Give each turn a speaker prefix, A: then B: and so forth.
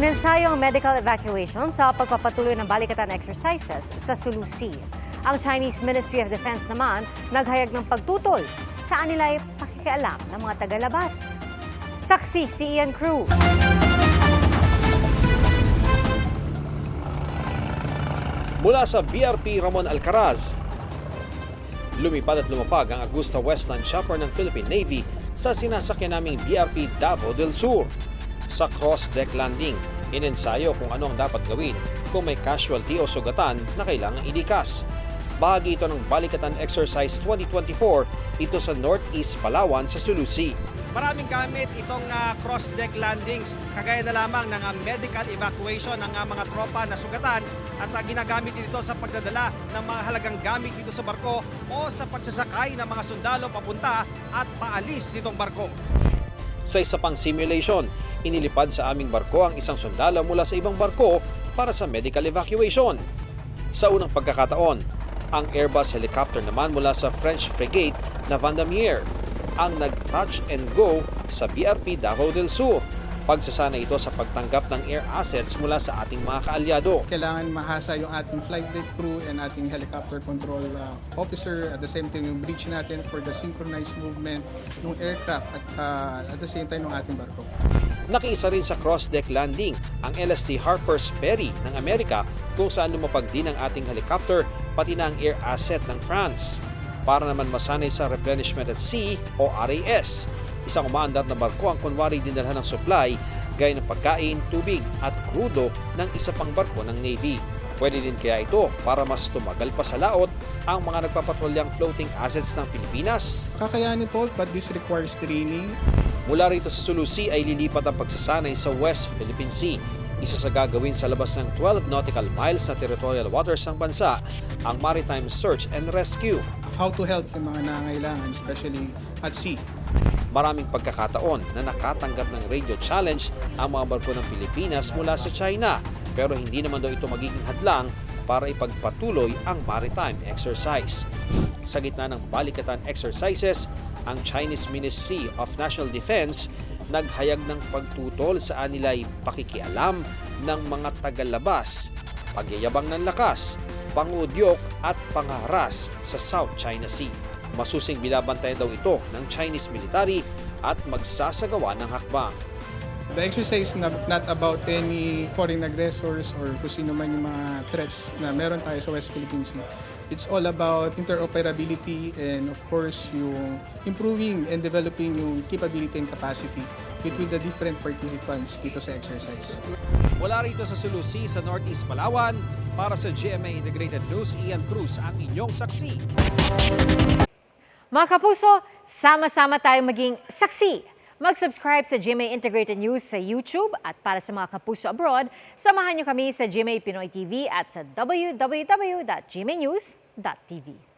A: Inensayo ang medical evacuation sa pagpapatuloy ng balikatan exercises sa Sulu Sea. Ang Chinese Ministry of Defense naman naghayag ng pagtutol sa anila'y pakikialam ng mga tagalabas. Saksi si Ian Cruz.
B: Mula sa BRP Ramon Alcaraz, lumipad at lumapag ang Augusta Westland Chopper ng Philippine Navy sa sinasakyan naming BRP Davao del Sur. Sa cross-deck landing, inensayo kung ano ang dapat gawin kung may casualty o sugatan na kailangang ilikas. Bahagi ito ng Balikatan Exercise 2024 ito sa Northeast Palawan sa Sulu Sea. Maraming gamit itong cross-deck landings, kagaya na lamang ng medical evacuation ng mga tropa na sugatan at ginagamit dito sa pagdadala ng mga halagang gamit dito sa barko o sa pagsasakay ng mga sundalo papunta at paalis nitong barko. Sa isa pang simulation, inilipad sa aming barko ang isang sundalo mula sa ibang barko para sa medical evacuation. Sa unang pagkakataon, ang Airbus helicopter naman mula sa French frigate na Vendémiaire ang nag-touch and go sa BRP Davao del Sur. Pagsasana ito sa pagtanggap ng air assets mula sa ating mga kaalyado.
C: Kailangan mahasa yung ating flight deck crew and ating helicopter control officer. At the same time, yung bridge natin for the synchronized movement ng aircraft at the same time ng ating barko.
B: Nakiisa rin sa cross-deck landing ang LST Harper's Ferry ng Amerika kung saan lumapag din ang ating helicopter pati na ang air asset ng France. Para naman masanay sa replenishment at sea o RAS. Isang umaandar na barko ang kunwari dinalhan ng supply gaya ng pagkain, tubig at krudo ng isa pang barko ng Navy. Pwede din kaya ito para mas tumagal pa sa laot ang mga nagpapatrolyang floating assets ng Pilipinas.
C: Kakayanin po, but this requires training.
B: Mula rito sa Sulu Sea ay lilipat ang pagsasanay sa West Philippine Sea. Isa sa gagawin sa labas ng 12 nautical miles na territorial waters ng bansa, ang Maritime Search and Rescue.
C: How to help yung mga nangangailangan, especially at sea.
B: Maraming pagkakataon na nakatanggap ng radio challenge ang mga barko ng Pilipinas mula sa China, pero hindi naman daw ito magiging hadlang para ipagpatuloy ang maritime exercise. Sa gitna ng balikatan exercises, ang Chinese Ministry of National Defense naghayag ng pagtutol sa anila'y pakikialam ng mga tagalabas, pagyayabang ng lakas, pangudyok at pangharas sa South China Sea. Masusing binabantayan daw ito ng Chinese military at magsasagawa ng hakbang.
C: The exercise is not about any foreign aggressors or kung sino man yung mga threats na meron tayo sa West Philippine Sea. It's all about interoperability and of course yung improving and developing yung capability and capacity between the different participants dito sa exercise.
B: Wala rito sa Sulu Sea sa Northeast Palawan, para sa GMA Integrated News, Ian Cruz ang inyong saksi.
A: Mga kapuso, sama-sama tayong maging saksi. Mag-subscribe sa GMA Integrated News sa YouTube at para sa mga kapuso abroad, samahan niyo kami sa GMA Pinoy TV at sa www.gmanews.tv.